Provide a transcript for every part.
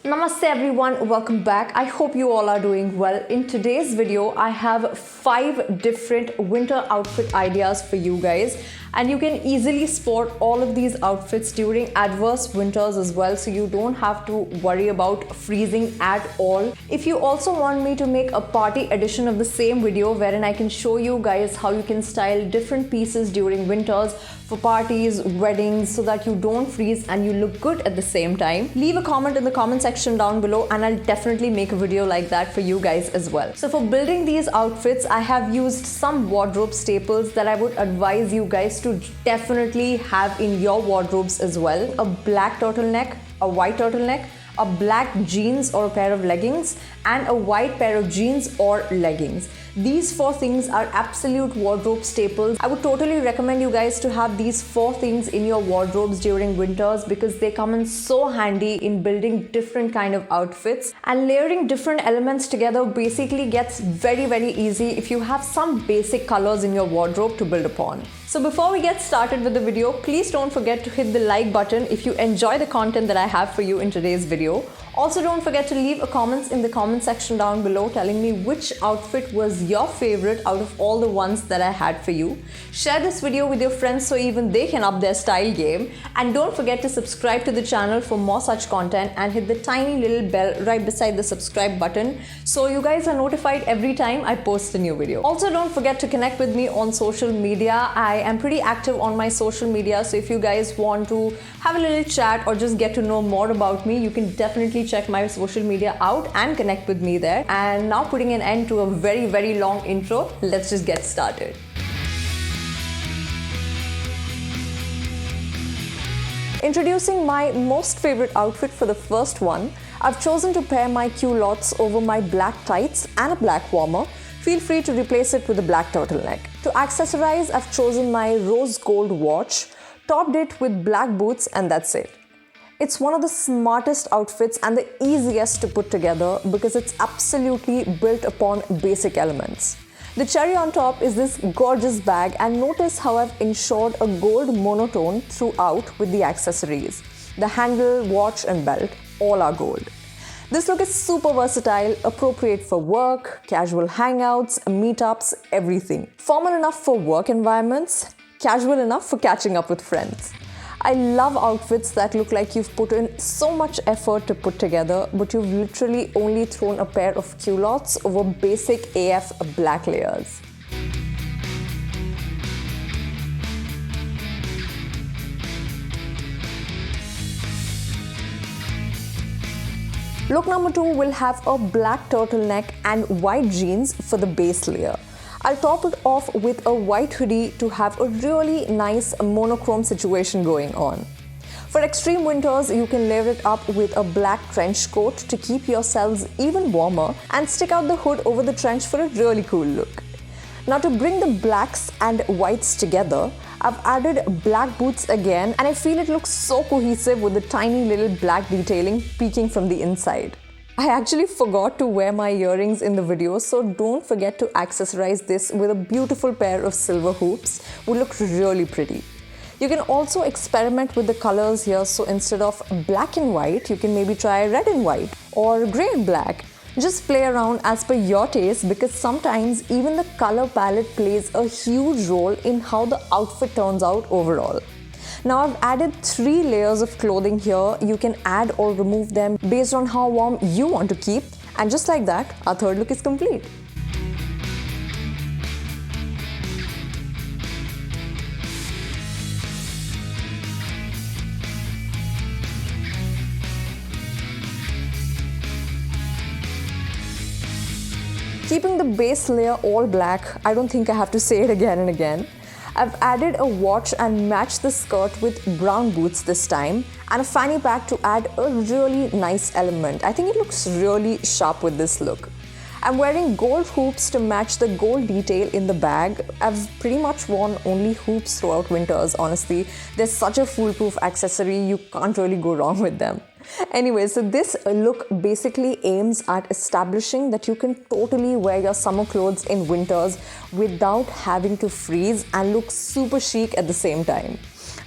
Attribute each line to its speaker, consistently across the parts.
Speaker 1: Namaste everyone, welcome back. I hope you all are doing well. In today's video, I have 5 different winter outfit ideas for you guys, and you can easily sport all of these outfits during adverse winters as well, so you don't have to worry about freezing at all. If you also want me to make a party edition of the same video wherein I can show you guys how you can style different pieces during winters for parties, weddings, so that you don't freeze and you look good at the same time, leave a comment in the comment section down below and I'll definitely make a video like that for you guys as well. So for building these outfits, I have used some wardrobe staples that I would advise you guys to definitely have in your wardrobes as well. A black turtleneck, a white turtleneck, a black jeans or a pair of leggings, and a white pair of jeans or leggings. These 4 things are absolute wardrobe staples. I would totally recommend you guys to have these 4 things in your wardrobes during winters because they come in so handy in building different kind of outfits, and layering different elements together basically gets very easy if you have some basic colors in your wardrobe to build upon. So before we get started with the video, please don't forget to hit the like button if you enjoy the content that I have for you in today's video. Also, don't forget to leave a comment in the comment section down below telling me which outfit was your favorite out of all the ones that I had for you. Share this video with your friends so even they can up their style game. And don't forget to subscribe to the channel for more such content and hit the tiny little bell right beside the subscribe button so you guys are notified every time I post a new video. Also, don't forget to connect with me on social media. I am pretty active on my social media, so if you guys want to have a little chat or just get to know more about me, you can definitely check my social media out and connect with me there. And now, putting an end to a very long intro, let's just get started. Introducing my most favorite outfit for the first one, I've chosen to pair my culottes over my black tights and a black warmer. Feel free to replace it with a black turtleneck. To accessorize, I've chosen my rose gold watch, topped it with black boots, and that's it. It's one of the smartest outfits and the easiest to put together because it's absolutely built upon basic elements. The cherry on top is this gorgeous bag, and notice how I've ensured a gold monotone throughout with the accessories. The handle, watch and belt all are gold. This look is super versatile, appropriate for work, casual hangouts, meetups, everything. Formal enough for work environments, casual enough for catching up with friends. I love outfits that look like you've put in so much effort to put together, but you've literally only thrown a pair of culottes over basic AF black layers. Look number 2 will have a black turtleneck and white jeans for the base layer. I'll top it off with a white hoodie to have a really nice monochrome situation going on. For extreme winters, you can layer it up with a black trench coat to keep yourselves even warmer and stick out the hood over the trench for a really cool look. Now, to bring the blacks and whites together, I've added black boots again, and I feel it looks so cohesive with the tiny little black detailing peeking from the inside. I actually forgot to wear my earrings in the video, so don't forget to accessorize this with a beautiful pair of silver hoops, would look really pretty. You can also experiment with the colors here, so instead of black and white, you can maybe try red and white or grey and black. Just play around as per your taste because sometimes even the color palette plays a huge role in how the outfit turns out overall. Now, I've added 3 layers of clothing here. You can add or remove them based on how warm you want to keep. And just like that, our third look is complete. Keeping the base layer all black, I don't think I have to say it again and again. I've added a watch and matched the skirt with brown boots this time, and a fanny pack to add a really nice element. I think it looks really sharp with this look. I'm wearing gold hoops to match the gold detail in the bag. I've pretty much worn only hoops throughout winters, honestly. They're such a foolproof accessory, you can't really go wrong with them. Anyway, so this look basically aims at establishing that you can totally wear your summer clothes in winters without having to freeze and look super chic at the same time.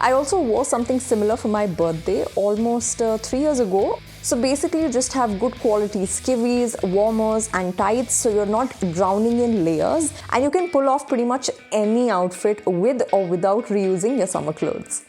Speaker 1: I also wore something similar for my birthday almost 3 years ago. So basically you just have good quality skivvies, warmers and tights, so you're not drowning in layers, and you can pull off pretty much any outfit with or without reusing your summer clothes.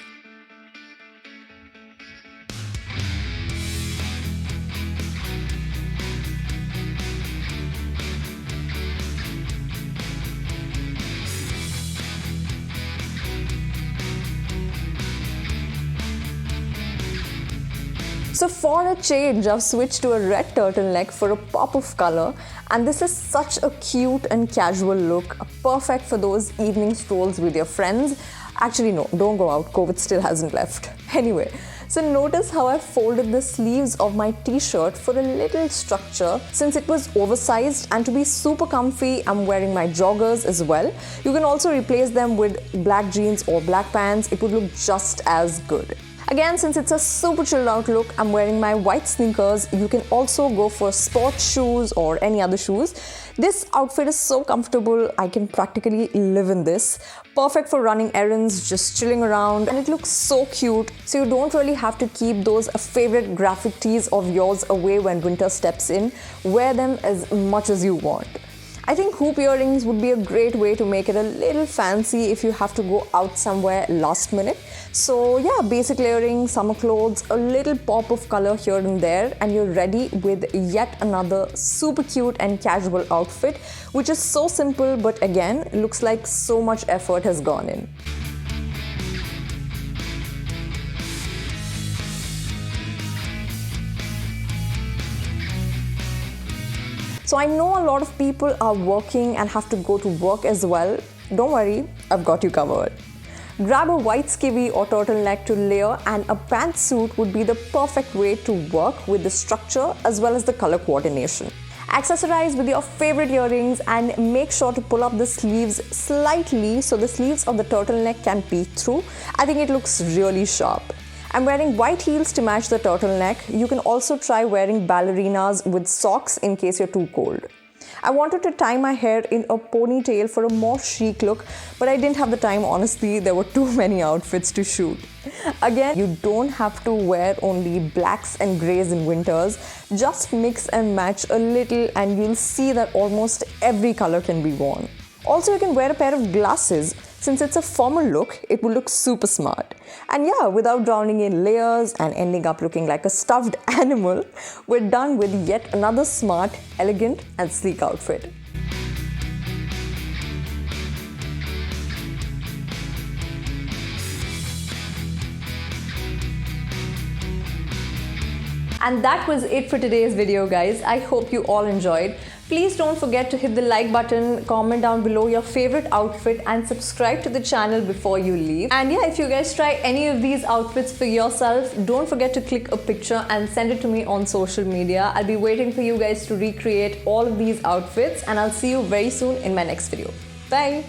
Speaker 1: So for a change, I've switched to a red turtleneck for a pop of color, and this is such a cute and casual look, perfect for those evening strolls with your friends. Actually no, don't go out, COVID still hasn't left. Anyway, so notice how I folded the sleeves of my t-shirt for a little structure since it was oversized, and to be super comfy, I'm wearing my joggers as well. You can also replace them with black jeans or black pants, it would look just as good. Again, since it's a super chilled out look, I'm wearing my white sneakers. You can also go for sports shoes or any other shoes. This outfit is so comfortable, I can practically live in this. Perfect for running errands, just chilling around, and it looks so cute. So you don't really have to keep those favorite graphic tees of yours away when winter steps in. Wear them as much as you want. I think hoop earrings would be a great way to make it a little fancy if you have to go out somewhere last minute. So yeah, basic layering, summer clothes, a little pop of color here and there, and you're ready with yet another super cute and casual outfit, which is so simple but again looks like so much effort has gone in. So I know a lot of people are working and have to go to work as well. Don't worry, I've got you covered. Grab a white skivvy or turtleneck to layer, and a pantsuit would be the perfect way to work with the structure as well as the color coordination. Accessorize with your favorite earrings and make sure to pull up the sleeves slightly so the sleeves of the turtleneck can peek through. I think it looks really sharp. I'm wearing white heels to match the turtleneck. You can also try wearing ballerinas with socks in case you're too cold. I wanted to tie my hair in a ponytail for a more chic look, but I didn't have the time, honestly. There were too many outfits to shoot. Again, you don't have to wear only blacks and greys in winters. Just mix and match a little and you'll see that almost every color can be worn. Also, you can wear a pair of glasses. Since it's a formal look, it will look super smart. And yeah, without drowning in layers and ending up looking like a stuffed animal, we're done with yet another smart, elegant and sleek outfit. And that was it for today's video, guys. I hope you all enjoyed. Please don't forget to hit the like button, comment down below your favorite outfit and subscribe to the channel before you leave. And yeah, if you guys try any of these outfits for yourself, don't forget to click a picture and send it to me on social media. I'll be waiting for you guys to recreate all of these outfits, and I'll see you very soon in my next video. Bye!